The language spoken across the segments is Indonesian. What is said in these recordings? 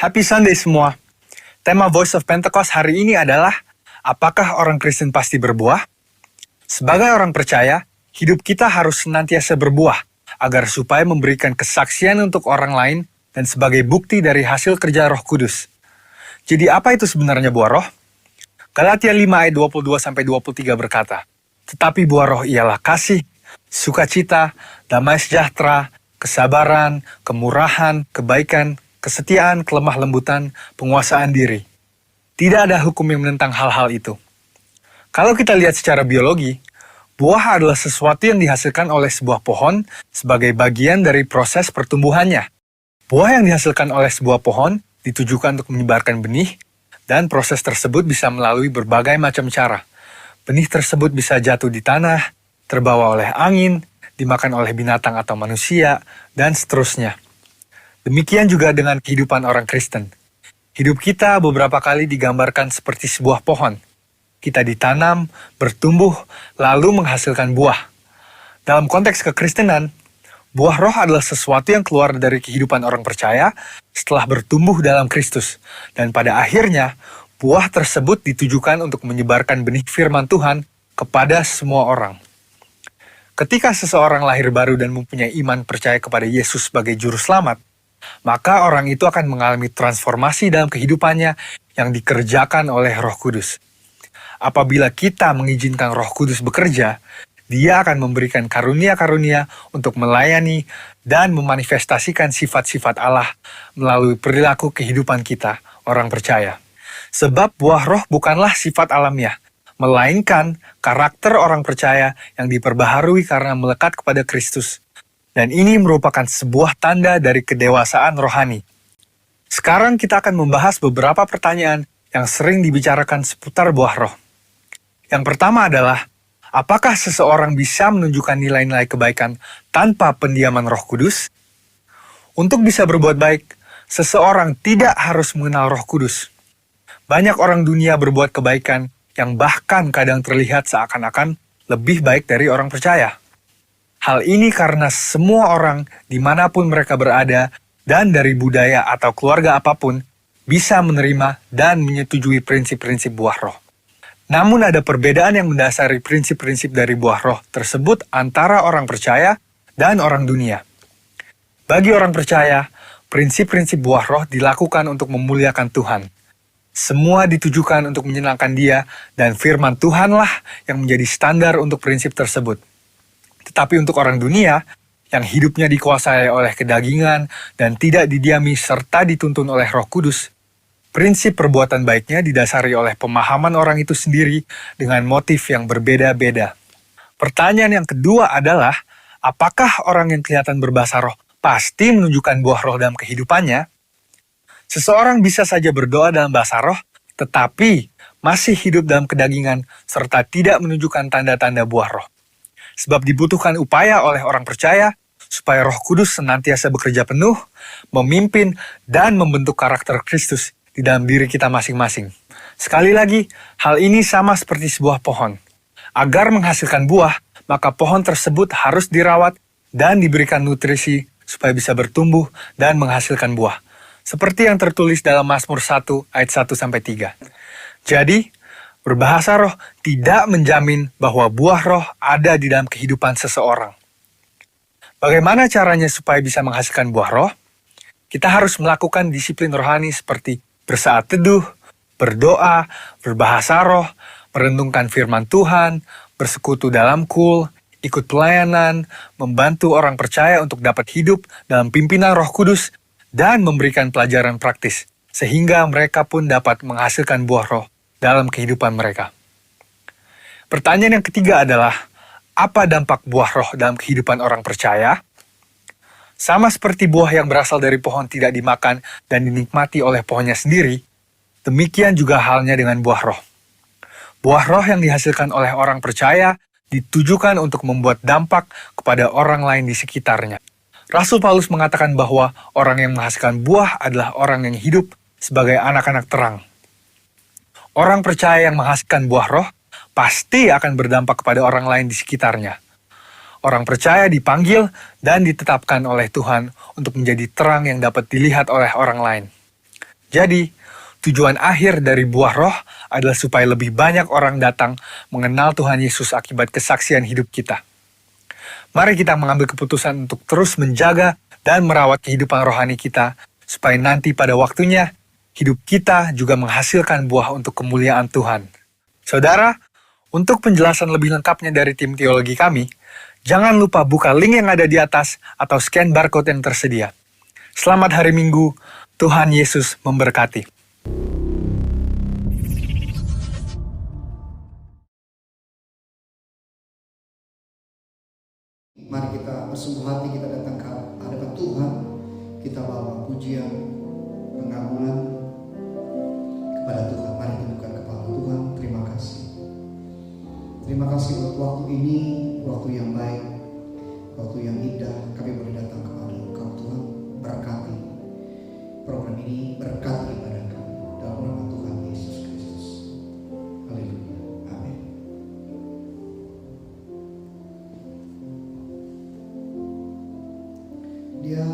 Happy Sunday semua. Tema Voice of Pentecost hari ini adalah, apakah orang Kristen pasti berbuah? Sebagai orang percaya, hidup kita harus senantiasa berbuah, agar supaya memberikan kesaksian untuk orang lain dan sebagai bukti dari hasil kerja Roh Kudus. Jadi apa itu sebenarnya buah roh? Galatia 5 ayat 22-23 berkata, tetapi buah roh ialah kasih, sukacita, damai sejahtera, kesabaran, kemurahan, kebaikan, kesetiaan, kelemah lembutan, penguasaan diri. Tidak ada hukum yang menentang hal-hal itu. Kalau kita lihat secara biologi, buah adalah sesuatu yang dihasilkan oleh sebuah pohon sebagai bagian dari proses pertumbuhannya. Buah yang dihasilkan oleh sebuah pohon ditujukan untuk menyebarkan benih, dan proses tersebut bisa melalui berbagai macam cara. Benih tersebut bisa jatuh di tanah, terbawa oleh angin, dimakan oleh binatang atau manusia, dan seterusnya. Demikian juga dengan kehidupan orang Kristen. Hidup kita beberapa kali digambarkan seperti sebuah pohon. Kita ditanam, bertumbuh, lalu menghasilkan buah. Dalam konteks kekristenan, buah roh adalah sesuatu yang keluar dari kehidupan orang percaya setelah bertumbuh dalam Kristus. Dan pada akhirnya, buah tersebut ditujukan untuk menyebarkan benih firman Tuhan kepada semua orang. Ketika seseorang lahir baru dan mempunyai iman percaya kepada Yesus sebagai juru selamat, maka orang itu akan mengalami transformasi dalam kehidupannya yang dikerjakan oleh Roh Kudus. Apabila kita mengizinkan Roh Kudus bekerja, Dia akan memberikan karunia-karunia untuk melayani dan memanifestasikan sifat-sifat Allah melalui perilaku kehidupan kita, orang percaya. Sebab buah roh bukanlah sifat alamiah, melainkan karakter orang percaya yang diperbaharui karena melekat kepada Kristus. Dan ini merupakan sebuah tanda dari kedewasaan rohani. Sekarang kita akan membahas beberapa pertanyaan yang sering dibicarakan seputar buah roh. Yang pertama adalah, apakah seseorang bisa menunjukkan nilai-nilai kebaikan tanpa pendiaman Roh Kudus? Untuk bisa berbuat baik, seseorang tidak harus mengenal Roh Kudus. Banyak orang dunia berbuat kebaikan yang bahkan kadang terlihat seakan-akan lebih baik dari orang percaya. Hal ini karena semua orang dimanapun mereka berada dan dari budaya atau keluarga apapun bisa menerima dan menyetujui prinsip-prinsip buah roh. Namun ada perbedaan yang mendasari prinsip-prinsip dari buah roh tersebut antara orang percaya dan orang dunia. Bagi orang percaya, prinsip-prinsip buah roh dilakukan untuk memuliakan Tuhan. Semua ditujukan untuk menyenangkan Dia dan firman Tuhanlah yang menjadi standar untuk prinsip tersebut. Tetapi untuk orang dunia, yang hidupnya dikuasai oleh kedagingan dan tidak didiami serta dituntun oleh Roh Kudus, prinsip perbuatan baiknya didasari oleh pemahaman orang itu sendiri dengan motif yang berbeda-beda. Pertanyaan yang kedua adalah, apakah orang yang kelihatan berbahasa roh pasti menunjukkan buah roh dalam kehidupannya? Seseorang bisa saja berdoa dalam bahasa roh, tetapi masih hidup dalam kedagingan serta tidak menunjukkan tanda-tanda buah roh. Sebab dibutuhkan upaya oleh orang percaya supaya Roh Kudus senantiasa bekerja penuh, memimpin, dan membentuk karakter Kristus di dalam diri kita masing-masing. Sekali lagi, hal ini sama seperti sebuah pohon. Agar menghasilkan buah, maka pohon tersebut harus dirawat dan diberikan nutrisi supaya bisa bertumbuh dan menghasilkan buah. Seperti yang tertulis dalam Mazmur 1 ayat 1-3. Jadi, berbahasa roh tidak menjamin bahwa buah roh ada di dalam kehidupan seseorang. Bagaimana caranya supaya bisa menghasilkan buah roh? Kita harus melakukan disiplin rohani seperti bersaat teduh, berdoa, berbahasa roh, merenungkan firman Tuhan, bersekutu dalam kul, ikut pelayanan, membantu orang percaya untuk dapat hidup dalam pimpinan Roh Kudus, dan memberikan pelajaran praktis, sehingga mereka pun dapat menghasilkan buah roh dalam kehidupan mereka. Pertanyaan yang ketiga adalah, apa dampak buah roh dalam kehidupan orang percaya? Sama seperti buah yang berasal dari pohon tidak dimakan dan dinikmati oleh pohonnya sendiri, demikian juga halnya dengan buah roh. Buah roh yang dihasilkan oleh orang percaya ditujukan untuk membuat dampak kepada orang lain di sekitarnya. Rasul Paulus mengatakan bahwa orang yang menghasilkan buah adalah orang yang hidup sebagai anak-anak terang. Orang percaya yang menghasilkan buah roh pasti akan berdampak kepada orang lain di sekitarnya. Orang percaya dipanggil dan ditetapkan oleh Tuhan untuk menjadi terang yang dapat dilihat oleh orang lain. Jadi, tujuan akhir dari buah roh adalah supaya lebih banyak orang datang mengenal Tuhan Yesus akibat kesaksian hidup kita. Mari kita mengambil keputusan untuk terus menjaga dan merawat kehidupan rohani kita, supaya nanti pada waktunya, hidup kita juga menghasilkan buah untuk kemuliaan Tuhan. Saudara, untuk penjelasan lebih lengkapnya dari tim teologi kami, jangan lupa buka link yang ada di atas atau scan barcode yang tersedia. Selamat hari Minggu, Tuhan Yesus memberkati. Mari kita bersungguh hati, kita datang ke hadapan Tuhan. Kita bawa pujian, pengagungan kepada Tuhan. Mari tundukkan kepala. Tuhan, terima kasih. Terima kasih buat waktu ini, waktu yang baik, waktu yang indah. Kami boleh datang kepada Engkau, Tuhan. Berkati program ini, berkati ibadah kami. Dalam nama Tuhan Yesus Kristus. Haleluya. Amin. Dia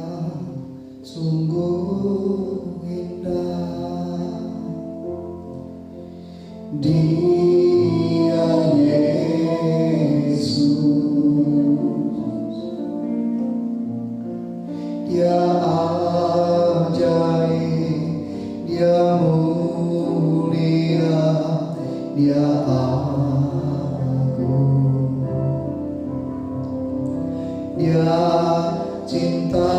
sungguh indah, Dia Yesus, Dia ajaib, Dia mulia, Dia agung, Dia cinta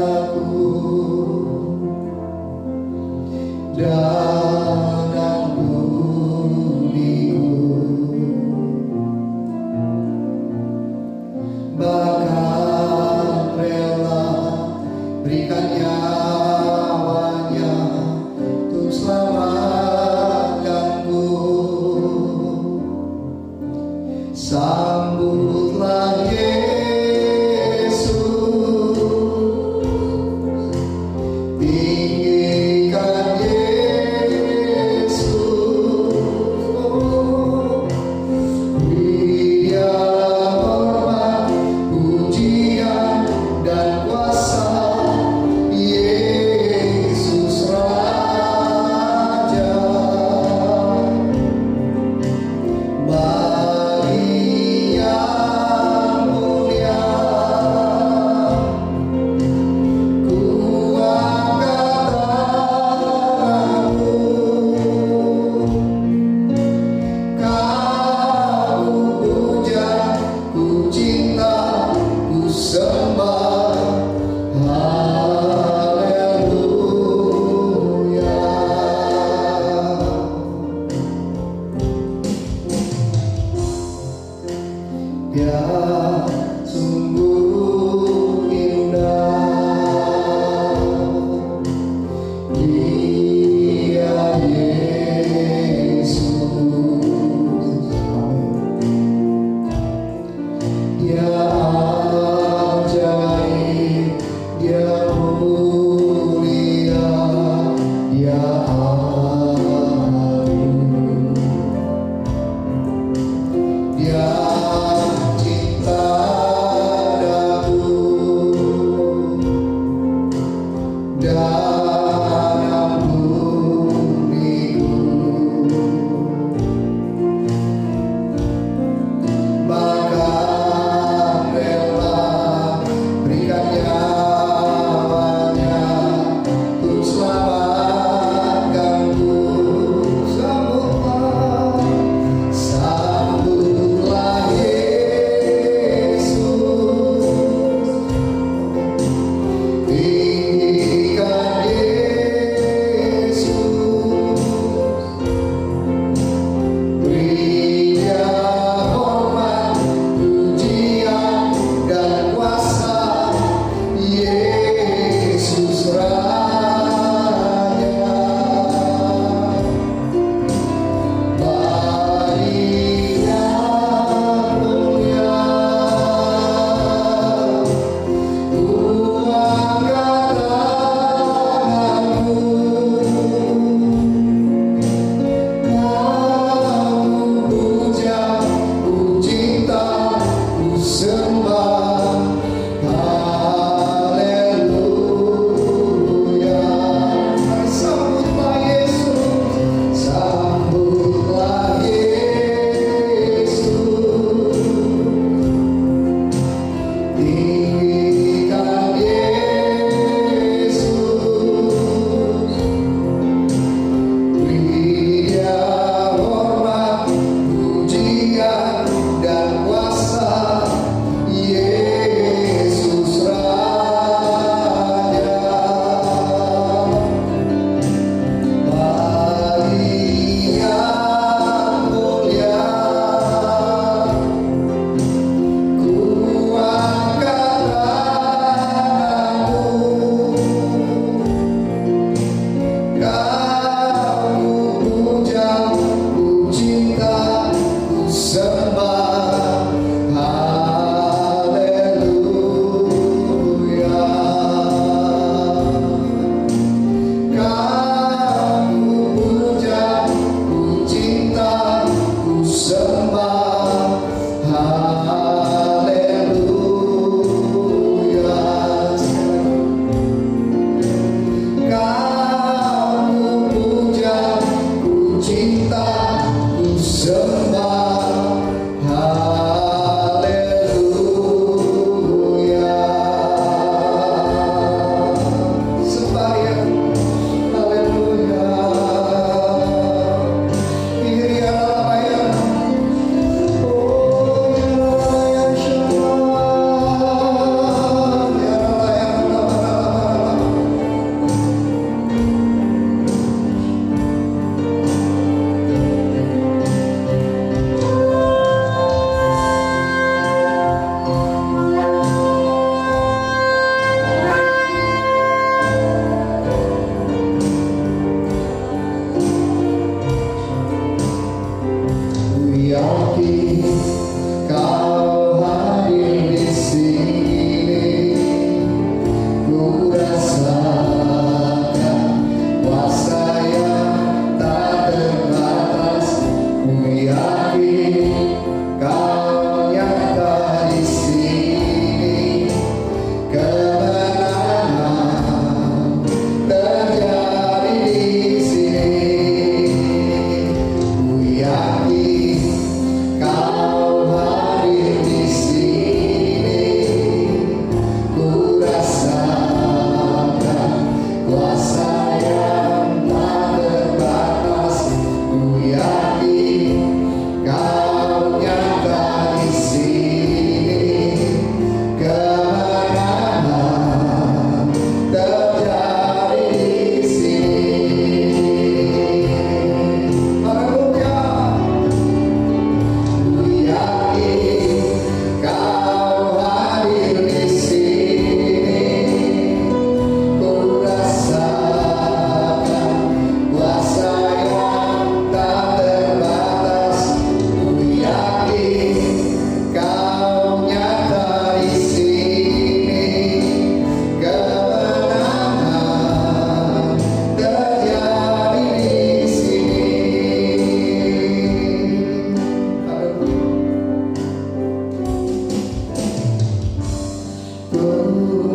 aku dan bumiku, bahkan rela berikan nyawanya untuk selamatkanku. Sambutlah Yesus,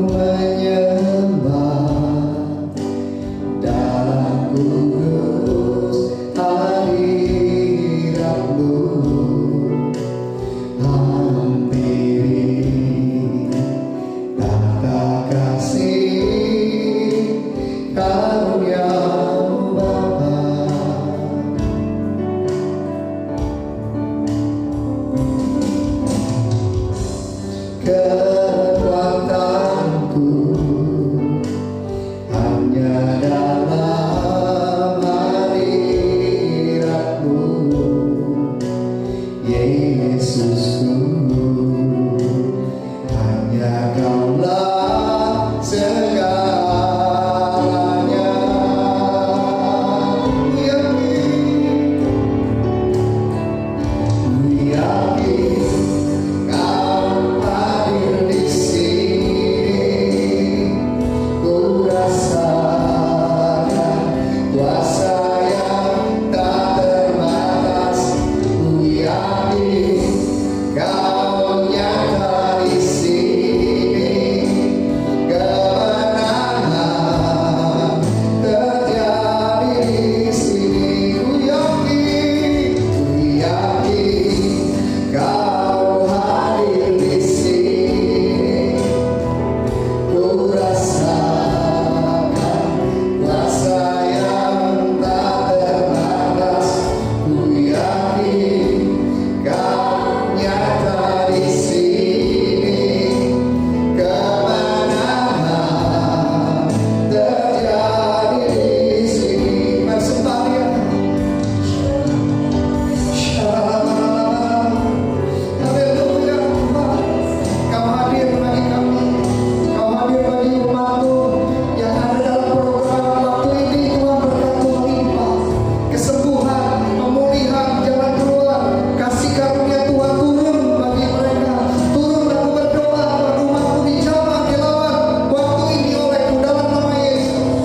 menyembah dalam kudus hadirat-Mu. Hampiri tata kasih karunia-Mu Bapa. Kekuatanku hanya dalam hadirat-Mu, Yesusku. Hanya Kaulah segalanya. Ku yakin Kau hadir di sini. Ku rasakan kuasa yang tak terbatas. Ku yakin Kau nyata di sini. Kemenangan terjadi di sini. Ku yakin Kau hadir di sini. Ku rasakan kuasa yang tak terbatas. Ku yakin Kau nyata di sini. Kemenangan terjadi di sini. Mari sembah Dia. Haleluya. Kau hadir bagi kami. Kau hadir bagi umat-Mu yang ada dalam program waktu ini. Tuhan, berkat-Mu melimpah. Kesembuhan, pemulihan, jalan keluar, kasih karunia Tuhan turun bagi mereka. Turun, aku berdoa Tuhan, umat-Mu dijamah, dilawan waktu ini oleh-Mu dalam nama Yesus.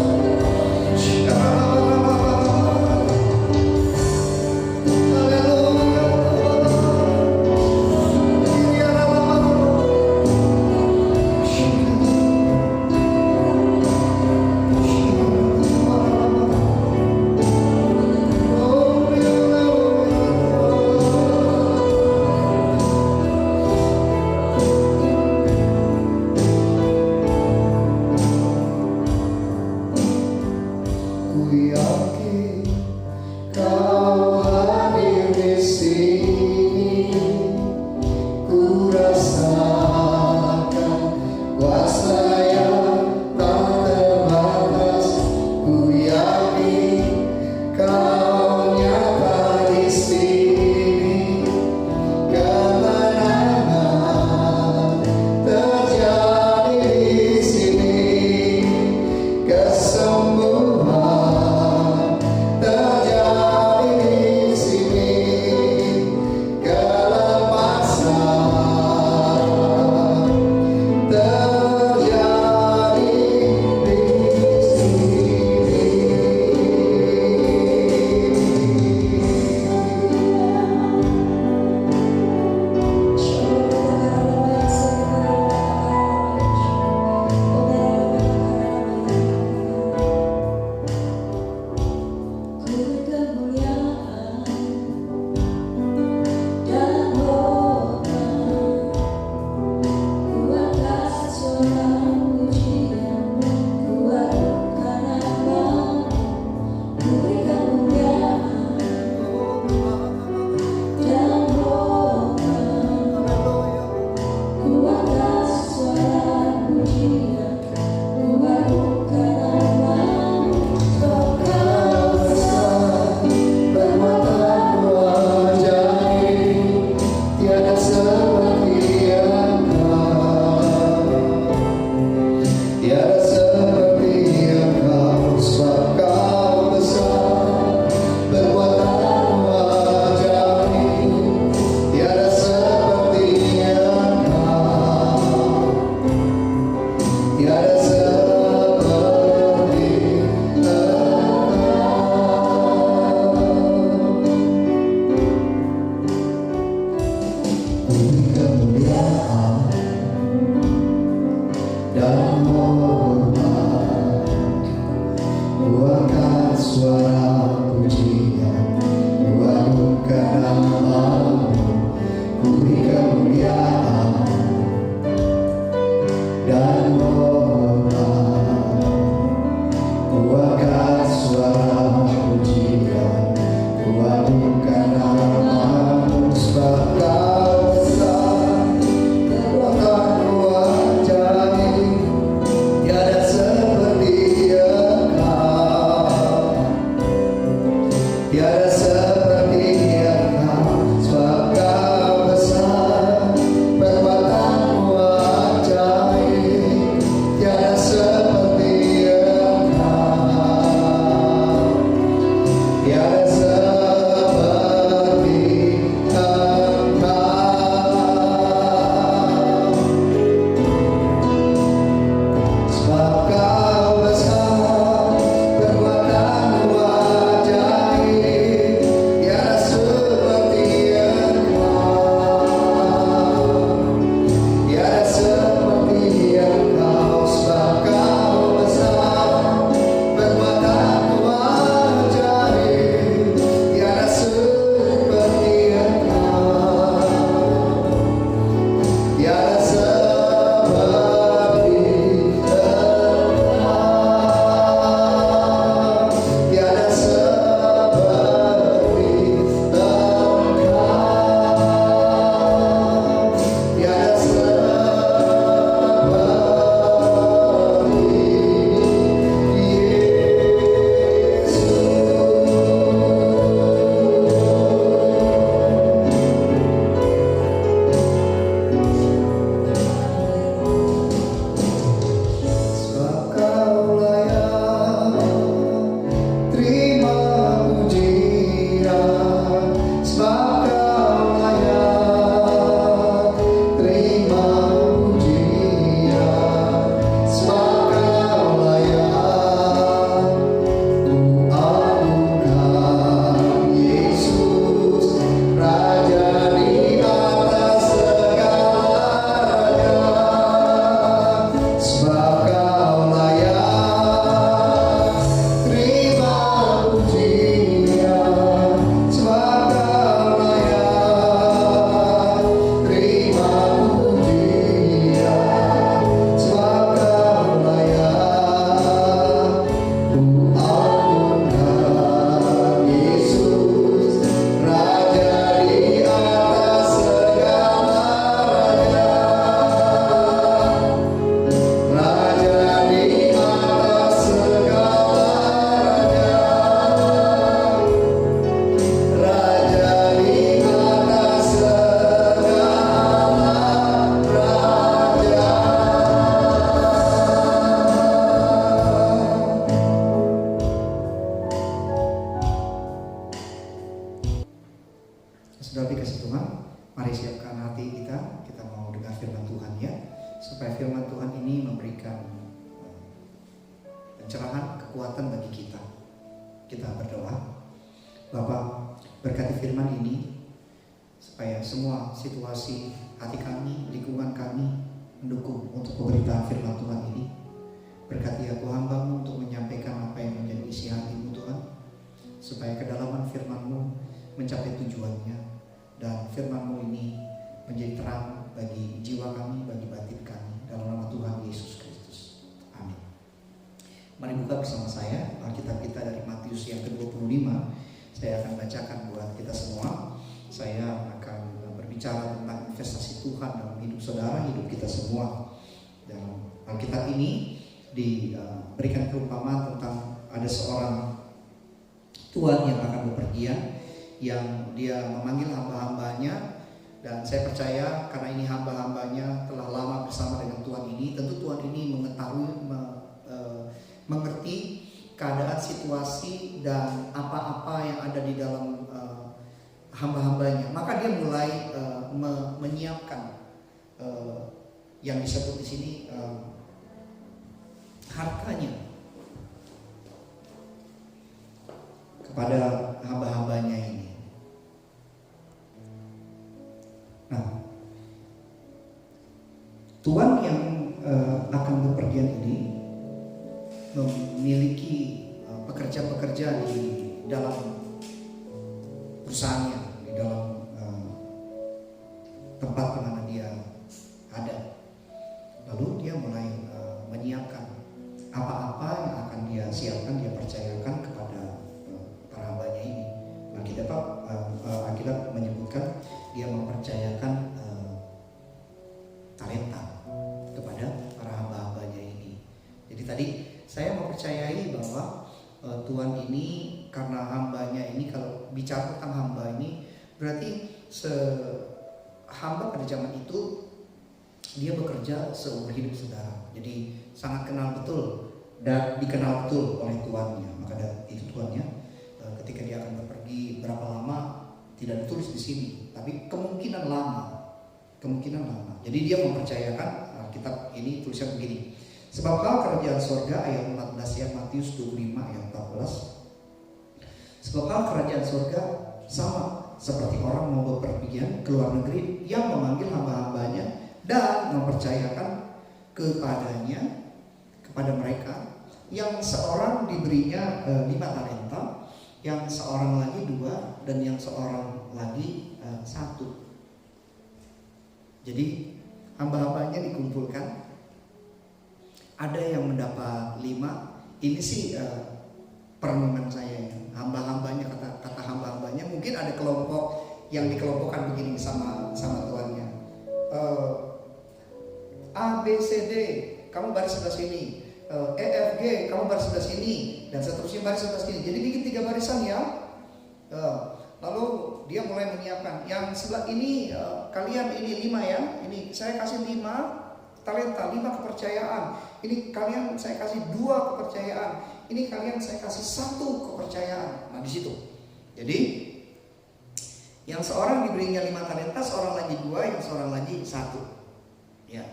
Ku yakin Kau hadir di sini. Ku rasakan kuasa yang tak terbatas. Ku yakin Kau nyata di sini. Kemenangan terjadi di sini. Kesembuhan terjadi di sini. Kelepasan terjadi di dan hormat. Buangkan suara pujian, kuagungkan nama-Mu, ku beri kemuliaan dan hormat. Buangkan suara pujian, kuagungkan nama-Mu, sebab Kau besar, kekuatan-Mu ajaib, tiada seperti Engkau, tiada seperti Engkau, sebab Kau besar, kekuatan-Mu ajaib, tiada seperti Engkau, tiada seperti Engkau. Sebab Kau besar, kekuatan-Mu ajaib, tiada seperti Engkau, tiada seperti Engkau. Sebab Kau besar, kekuatan-Mu ajaib, tiada seperti Engkau, tiada seperti Engkau, tiada seperti Engkau, tiada sebab Kau layak terima pujian, sebab Kau layak terima pujian, sebab Kau layak ku agungkan Yesus, Raja di atas segala raja. Sebab Kau layak terima pujian, sebab Kau layak terima pujian, sebab Kau layak ku agungkan Yesus, Raja di atas segala raja, Raja di atas segala raja, Raja di atas segala raja. Sudah dikasih Tuhan, mari siapkan hati kita. Kita mau dengar firman Tuhan ya, supaya firman Tuhan ini memberikan pencerahan, kekuatan bagi kita. Kita berdoa. Bapak, berkati firman ini supaya semua situasi hati kami, lingkungan kami mendukung untuk pemberitaan firman Tuhan ini. Berkati aku hamba-Mu untuk menyampaikan apa yang menjadi isi hati-Mu Tuhan, supaya kedalaman firman-Mu mencapai tujuannya, dan firman-Mu ini menjadi terang bagi jiwa kami, bagi batin kami, dalam nama Tuhan Yesus Kristus. Amin. Mari buka bersama saya Alkitab kita dari Matius yang ke-25. Saya akan bacakan buat kita semua. Saya akan berbicara tentang investasi Tuhan dalam hidup saudara, hidup kita semua. Dan Alkitab ini diberikan perumpamaan tentang ada seorang tuan yang akan bepergian, yang dia memanggil hamba-hambanya. Dan saya percaya karena ini hamba-hambanya telah lama bersama dengan Tuhan ini, tentu Tuhan ini mengetahui, mengerti keadaan situasi dan apa-apa yang ada di dalam hamba-hambanya. Maka dia mulai menyiapkan yang disebut di sini hartanya kepada hamba-hambanya ini. Nah, Tuhan yang akan memiliki pekerja-pekerja di dalam perusahaannya, di dalam tempat di mana dia ada. Lalu dia mulai menyiapkan apa-apa yang akan dia siapkan, dia percayakan kepada para hambanya ini. Alkitab menyebutkan dia mempercayakan talenta kepada para hamba-hambanya ini. Jadi tadi saya mempercayai bahwa Tuhan ini, karena hambanya ini, kalau bicara tentang hamba ini berarti hamba pada zaman itu dia bekerja seumur hidup saudara. Jadi sangat kenal betul dan dikenal betul oleh tuannya. Maka dari itu tuannya ketika dia akan berpergi berapa lama tidak ditulis di sini, tapi kemungkinan lama. Jadi dia mempercayakan kitab ini tulisan begini. Sebab hal kerajaan surga, ayat 14 ya, Matius 25 ayat 14. Sebab hal kerajaan surga sama seperti orang mau bepergian ke luar negeri yang memanggil hamba-hambanya dan mempercayakan kepada mereka, yang seorang diberinya 5 talenta, yang seorang lagi 2, dan yang seorang lagi 1. Jadi hamba-hambanya dikumpulkan. Ada yang mendapat 5. Ini sih perenungan saya ya. Hamba-hambanya, kata hamba-hambanya, mungkin ada kelompok yang dikelompokkan begini sama tuannya. A, B, C, D, kamu baris sebelah sini. E, F, G, kamu baris sebelah sini, dan seterusnya baris sebelah sini. Jadi bikin 3 barisan ya. Lalu dia mulai menyiapkan. Yang sebelah ini kalian ini 5 ya. Ini saya kasih 5 talenta, 5 kepercayaan. Ini kalian saya kasih 2 kepercayaan. Ini kalian saya kasih 1 kepercayaan. Nah di situ. Jadi yang seorang diberinya 5 talenta, seorang lagi 2, yang seorang lagi 1. Ya.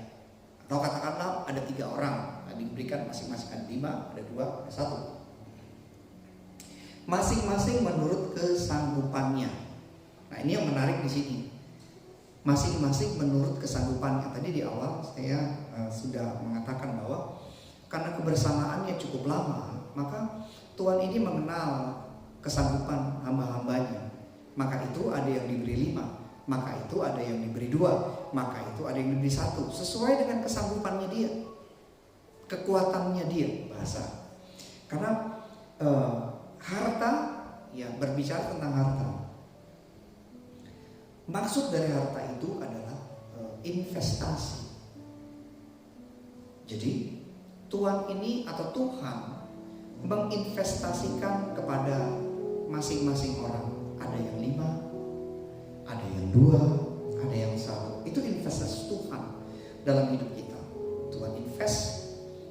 Atau katakanlah ada 3 orang. Nah, diberikan masing-masing ada 5, ada 2, ada 1. Masing-masing menurut kesanggupannya. Nah ini yang menarik di sini. Masing-masing menurut kesanggupannya. Tadi di awal saya sudah mengatakan bahwa karena kebersamaannya cukup lama, maka Tuhan ini mengenal kesanggupan hamba-hambanya. Maka itu ada yang diberi 5, maka itu ada yang diberi 2, maka itu ada yang diberi 1, sesuai dengan kesanggupannya dia, kekuatannya dia, bahasa. Karena harta, ya berbicara tentang harta. Maksud dari harta itu adalah investasi. Jadi Tuhan ini atau Tuhan menginvestasikan kepada masing-masing orang. Ada yang 5, ada yang 2, ada yang 1. Itu investasi Tuhan dalam hidup kita. Tuhan invest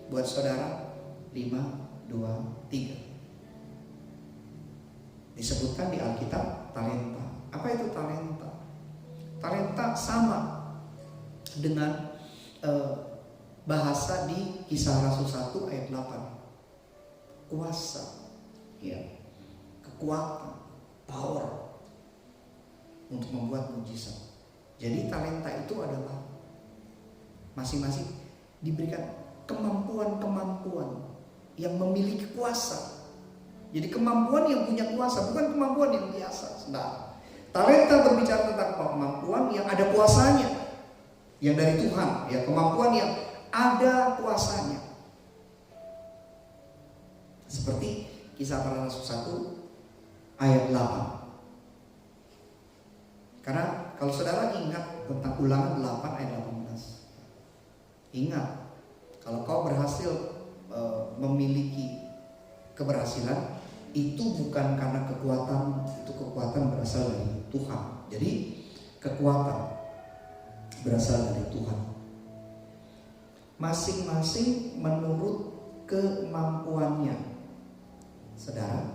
buat saudara 5, 2, 3. Disebutkan di Alkitab talenta. Apa itu talenta? Talenta sama dengan bahasa di Kisah Rasul 1 ayat 8. Kuasa, ya, kekuatan, power untuk membuat mujizat. Jadi talenta itu adalah masing-masing diberikan kemampuan-kemampuan yang memiliki kuasa. Jadi kemampuan yang punya kuasa, bukan kemampuan yang biasa. Nah, talenta berbicara tentang kemampuan yang ada kuasanya, yang dari Tuhan, ya, kemampuan yang ada kuasanya. Seperti Kisah Para Rasul 1 ayat 8. Karena kalau saudara ingat tentang Ulangan 8 ayat 18. Ingat, kalau kau berhasil memiliki keberhasilan, itu bukan karena kekuatan, itu kekuatan berasal dari Tuhan. Jadi kekuatan berasal dari Tuhan. Masing-masing menurut kemampuannya. Saudara,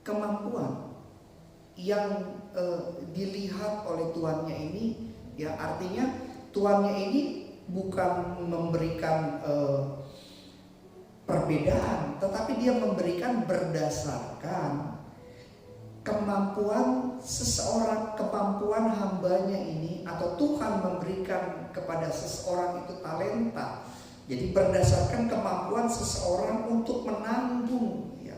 kemampuan yang dilihat oleh tuannya ini, ya artinya tuannya ini bukan memberikan perbedaan, tetapi dia memberikan berdasarkan kemampuan seseorang, kemampuan hambanya ini, atau Tuhan memberikan kepada seseorang itu talenta. Jadi berdasarkan kemampuan seseorang untuk menanggung, ya,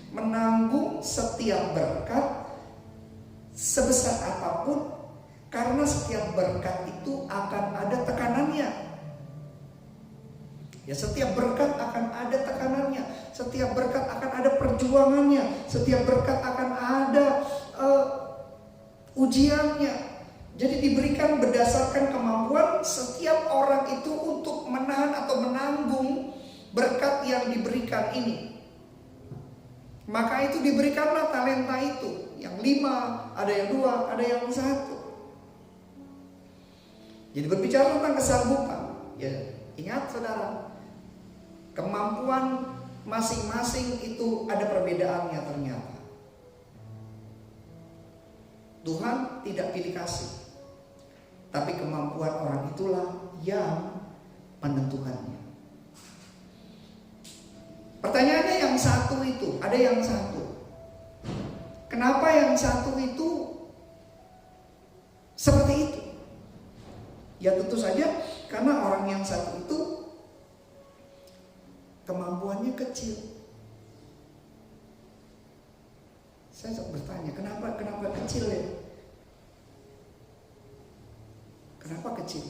menanggung setiap berkat sebesar apapun, karena setiap berkat itu akan ada tekanannya. Ya, setiap berkat akan ada tekanannya, setiap berkat akan ada perjuangannya, setiap berkat akan ada ujiannya. Jadi diberikan berdasarkan kemampuan setiap orang itu untuk menahan atau menanggung berkat yang diberikan ini. Maka itu diberikanlah talenta itu, yang 5, ada yang 2, ada yang 1. Jadi berbicara tentang kesanggupan, ya ingat saudara, kemampuan masing-masing itu ada perbedaannya ternyata. Tuhan tidak pilih kasih, tapi kemampuan orang itulah yang menentukannya. Pertanyaannya yang satu itu, ada yang satu. Kenapa yang satu itu seperti itu? Ya tentu saja karena orang yang satu itu kemampuannya kecil. Saya bertanya, kenapa kecil ya? Kenapa kecil?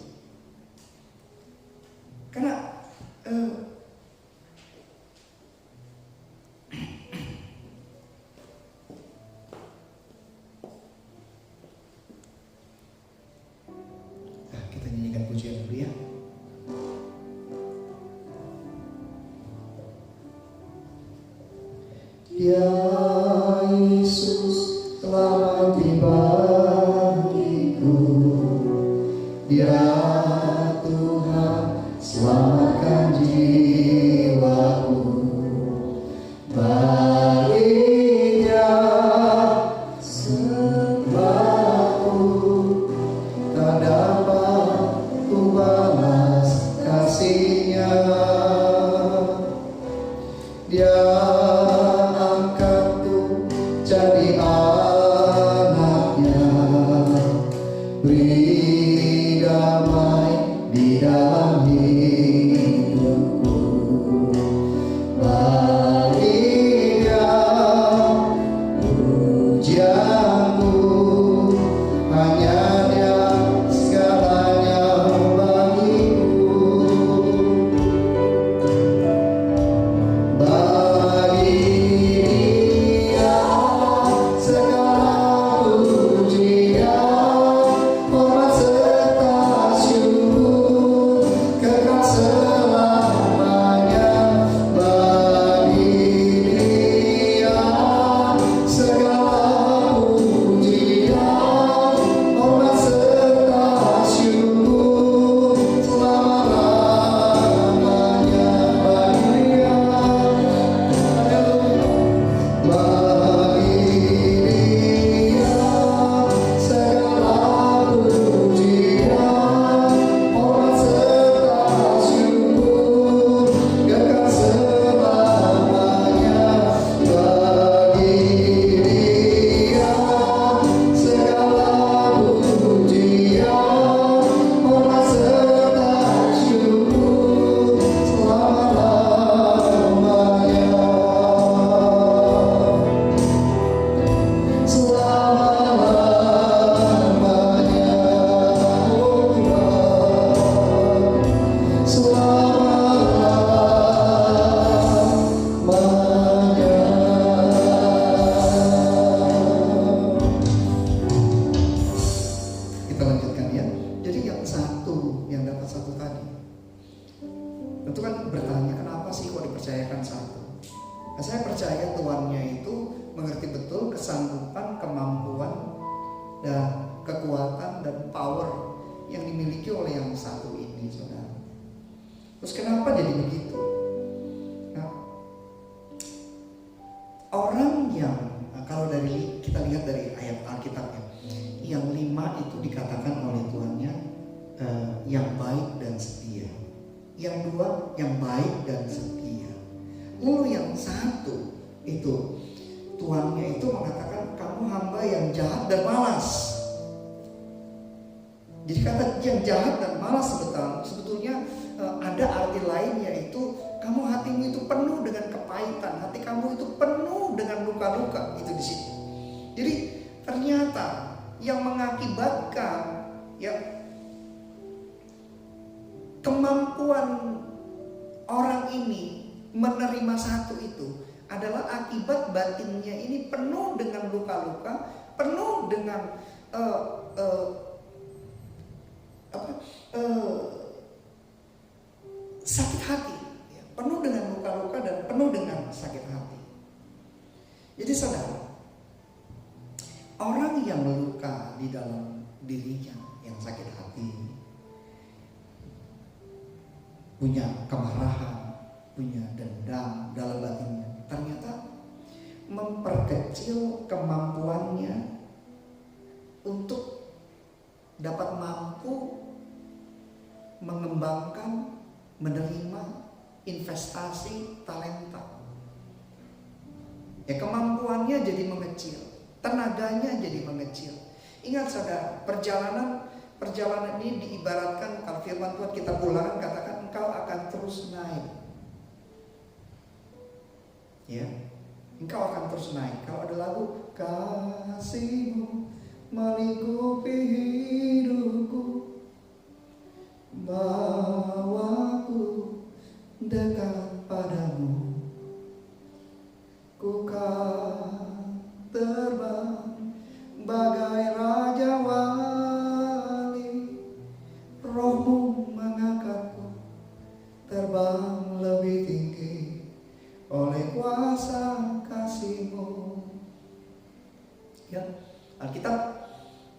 Karena kita nyanyikan pujian dulu ya. Ya Yesus telah mati bagiku, Dia Tuhan selamatkan jiwaku. Baginya sembahku, tak dapat ku balas kasih-Nya. Dia angkatku jadi anaknya, beri damai di dalam hidupku. Bagi Dia pujianku, hanya Dia segalanya bagiku. Bagi Dia segala pujian, hormat serta syukur, kekal selamanya. Bagi Dia segala pujian, hormat serta syukur, selama-lamanya. Bagi Dia, bagi Dia segala pujian, hormat serta syukur, kekal selamanya. Bagi Dia segala pujian, hormat serta syukur, selama-lamanya. Selama-lamanya, oh Tuhan, selama-lamanya. Kita lanjutkan ya. Jadi yang satu, yang dapat satu tadi, tentu kan bertanya, kenapa sih kok dipercayakan satu? Nah, saya percaya tuannya itu mengerti betul kesanggupan, kemampuan, dan kekuatan dan power yang dimiliki oleh yang satu ini, saudara. Terus kenapa jadi begitu? Nah, orang yang kalau kita lihat dari ayat Alkitabnya, yang 5 itu dikatakan oleh tuannya yang baik dan setia. Yang 2 yang baik dan setia. Lalu yang 1 itu tuannya itu mengatakan, kamu hamba yang jahat dan malas. Jadi kata yang jahat dan malas sebetulnya ada arti lain, yaitu kamu hatimu itu penuh dengan kepahitan, hati kamu itu penuh dengan luka-luka, itu di sini. Jadi ternyata yang mengakibatkan kemampuan orang ini menerima satu itu adalah akibat batinnya ini penuh dengan luka-luka, penuh dengan sakit hati, penuh dengan luka-luka dan penuh dengan sakit hati. Jadi saudara, orang yang luka di dalam dirinya, yang sakit hati, punya kemarahan, punya dendam dalam batinnya, ternyata memperkecil kemampuannya untuk dapat mampu mengembangkan, menerima investasi talenta. Kemampuannya jadi mengecil, tenaganya jadi mengecil. Ingat saudara, perjalanan ini diibaratkan, kalau firman Tuhan kita pulang katakan, engkau akan terus naik. Engkau akan terus naik. Kalau ada lagu, kasihmu melingkupi hidupku, bawaku dekat padamu, ku kan terbang bagai raja wali, rohmu mengangkatku terbang lebih tinggi oleh kuasa kasihmu. Alkitab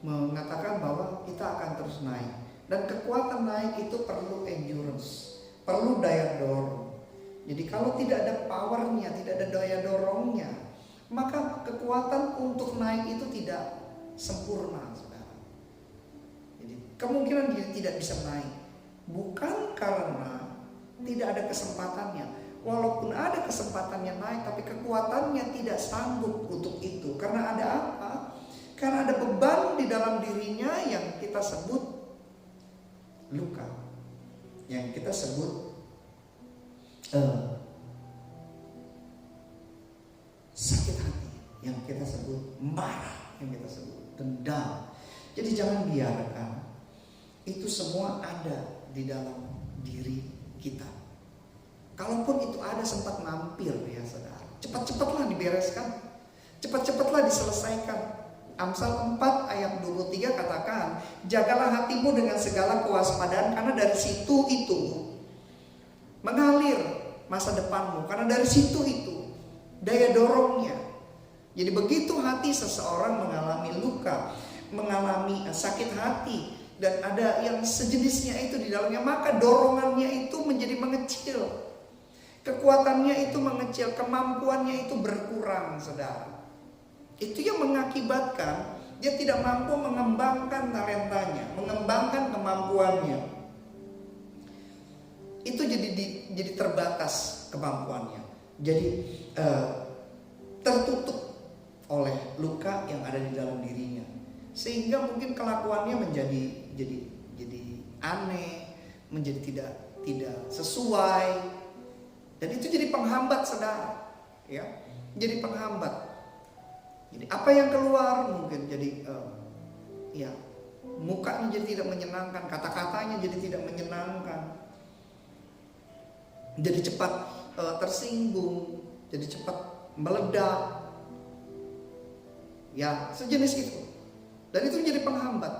mengatakan bahwa kita akan terus naik, dan kekuatan naik itu perlu endurance, perlu daya dorong. Jadi kalau tidak ada powernya, tidak ada daya dorongnya, maka kekuatan untuk naik itu tidak sempurna, saudara. Jadi kemungkinan dia tidak bisa naik, bukan karena tidak ada kesempatannya. Walaupun ada kesempatannya naik, tapi kekuatannya tidak sanggup untuk itu. Karena ada apa? Karena ada beban di dalam dirinya yang kita sebut luka, yang kita sebut sakit hati, yang kita sebut marah, yang kita sebut dendam. Jadi jangan biarkan itu semua ada di dalam diri kita. Kalaupun itu ada sempat mampir, ya saudara, cepat-cepatlah dibereskan, cepat-cepatlah diselesaikan. Amsal 4 ayat 23 katakan, jagalah hatimu dengan segala kewaspadaan, karena dari situ itu mengalir masa depanmu, karena dari situ itu daya dorongnya. Jadi begitu hati seseorang mengalami luka, mengalami sakit hati, dan ada yang sejenisnya itu di dalamnya, maka dorongannya itu menjadi mengecil, kekuatannya itu mengecil, kemampuannya itu berkurang, saudara. Itu yang mengakibatkan dia tidak mampu mengembangkan talentanya, mengembangkan kemampuannya. Itu jadi terbatas kemampuannya. Jadi tertutup oleh luka yang ada di dalam dirinya, sehingga mungkin kelakuannya menjadi aneh, menjadi tidak sesuai, dan itu jadi penghambat, saudara. Jadi penghambat. Jadi apa yang keluar mungkin jadi mukanya jadi tidak menyenangkan, kata-katanya jadi tidak menyenangkan, jadi cepat tersinggung, jadi cepat meledak, sejenis itu. Dan itu menjadi penghambat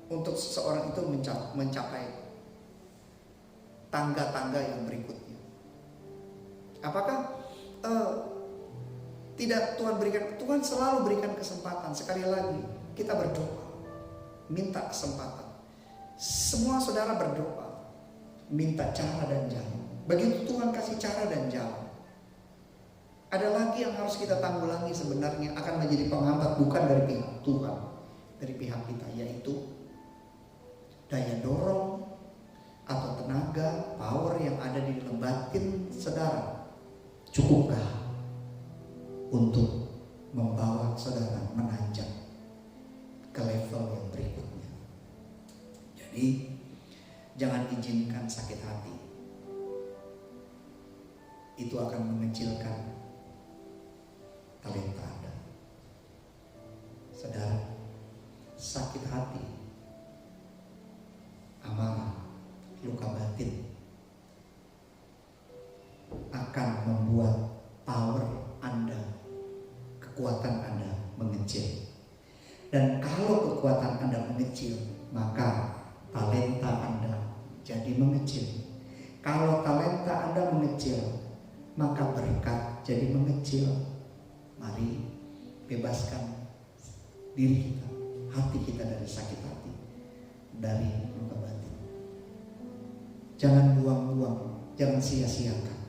untuk seseorang itu mencapai tangga-tangga yang berikutnya. Apakah tidak Tuhan berikan? Tuhan selalu berikan kesempatan. Sekali lagi kita berdoa, minta kesempatan. Semua saudara berdoa, minta cara dan jalan. Begitu Tuhan kasih cara dan jalan, ada lagi yang harus kita tanggulangi sebenarnya, akan menjadi penghambat, bukan dari pihak Tuhan, dari pihak kita, yaitu daya dorong atau tenaga, power yang ada di dalam batin saudara. Cukupkah untuk Jadi jangan izinkan sakit hati. Itu akan mengecilkan talenta Anda. Saudara, sakit hati, amarah, luka batin akan membuat power Anda, kekuatan Anda mengecil. Dan kalau kekuatan Anda mengecil, maka talenta Anda jadi mengecil. Kalau talenta Anda mengecil, maka berkat jadi mengecil. Mari bebaskan diri kita, hati kita dari sakit hati, dari luka batin. Jangan buang-buang, jangan sia-siakan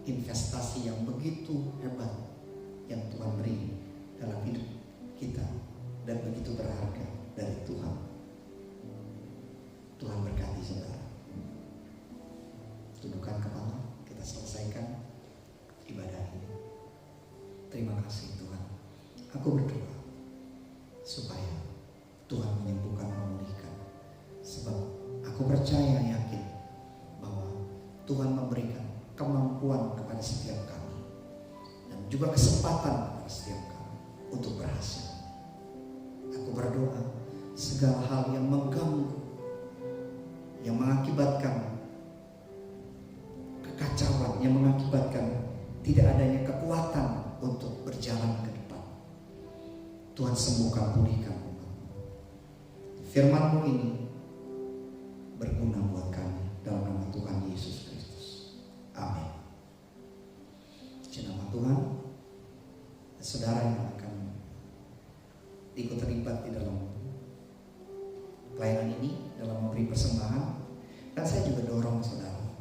investasi yang begitu hebat yang Tuhan beri dalam hidup kita dan begitu berharga dari Tuhan. Tuhan berkati saudara. Tundukkan kepala, kita selesaikan ibadah ini. Terima kasih Tuhan. Aku berdoa supaya Tuhan menyembuhkan, memulihkan. Sebab aku percaya, yakin bahwa Tuhan memberikan kemampuan kepada setiap kami dan juga kesempatan kepada setiap kami untuk berhasil. Aku berdoa segala hal yang mengganggu, yang mengakibatkan kekacauan, yang mengakibatkan tidak adanya kekuatan untuk berjalan ke depan, Tuhan sembuhkan, pulihkan. Firman-Mu ini berguna buat kami dalam nama Tuhan Yesus Kristus. Amin. Di nama Tuhan, saudara yang akan ikut terlibat di dalam pelayanan ini, dalam memberi persembahan, dan saya juga dorong saudara,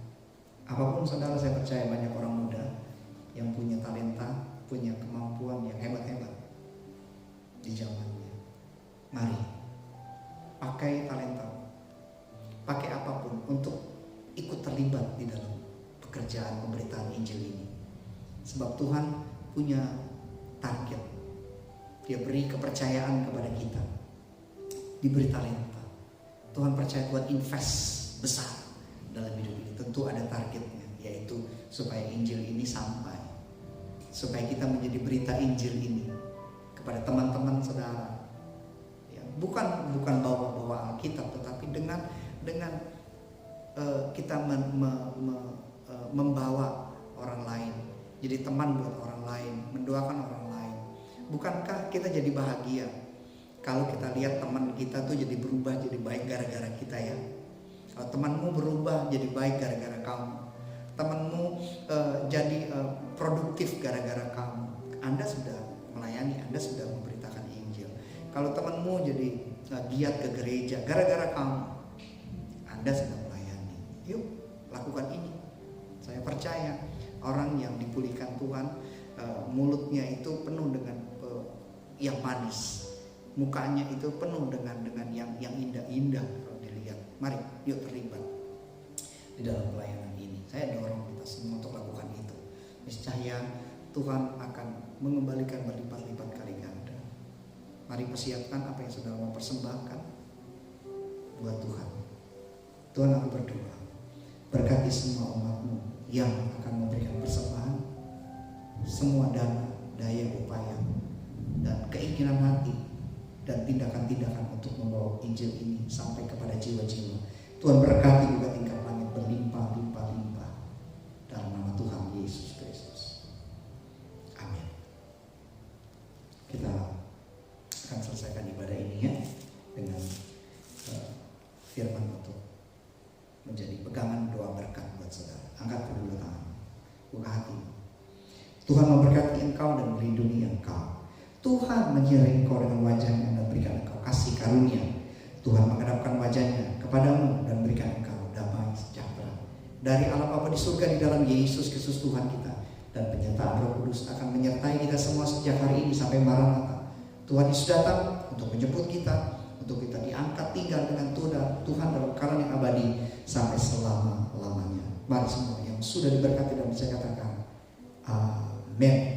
apapun saudara, saya percaya banyak orang muda yang punya talenta, punya kemampuan yang hebat-hebat di zamannya. Mari pakai talenta, pakai apapun untuk ikut terlibat di dalam pekerjaan pemberitaan Injil ini. Sebab Tuhan punya target. Dia beri kepercayaan kepada kita, diberi talenta. Tuhan percaya Tuhan invest besar dalam hidup ini. Tentu ada targetnya, yaitu supaya Injil ini sampai, supaya kita menjadi berita Injil ini kepada teman-teman saudara. Ya, bukan bawa Alkitab, tetapi dengan kita membawa orang lain, jadi teman buat orang lain, mendoakan orang lain. Bukankah kita jadi bahagia kalau kita lihat teman kita tuh jadi berubah, jadi baik gara-gara kita ya? Kalau temanmu berubah jadi baik gara-gara kamu, temanmu jadi produktif gara-gara kamu, Anda sudah melayani, Anda sudah memberitakan Injil. Kalau temanmu jadi giat ke gereja gara-gara kamu, Anda sudah melayani. Yuk lakukan ini. Saya percaya orang yang dipulihkan Tuhan, mulutnya itu penuh dengan yang manis, mukanya itu penuh dengan yang indah-indah kalau dilihat. Mari yuk terlibat di dalam pelayanan ini. Saya dorong kita semua untuk lakukan itu. Niscaya Tuhan akan mengembalikan berlipat-lipat kali ganda. Mari persiapkan apa yang saudara mau persembahkan buat Tuhan. Tuhan, aku berdoa, berkati semua umat-Mu yang akan memberikan persembahan, semua dana, daya, upaya, dan keinginan hati, dan tindakan-tindakan untuk membawa Injil ini sampai kepada jiwa-jiwa. Tuhan berkati juga tingkat langit berlimpah-limpah-limpah dalam nama Tuhan Yesus Kristus. Amin. Kita akan selesaikan ibadah ini ya dengan firman untuk menjadi pegangan doa berkat buat saudara. Angkat kedua tangan, buka hati. Tuhan memberkati engkau dan melindungi engkau. Tuhan menyertai engkau dengan wajahnya dan berikan engkau kasih karunia. Tuhan menghadapkan wajahnya kepadamu dan berikan engkau damai sejahtera. Dari Allah Bapa di surga, di dalam Yesus Kristus Tuhan kita, dan penyertaan Roh Kudus akan menyertai kita semua sejak hari ini sampai Maranatha. Tuhan Yesus datang untuk menjemput kita, untuk kita diangkat tinggal dengan Tuhan dalam kekayaan yang abadi sampai selama-lamanya. Mari semua yang sudah diberkati dan bisa katakan amin.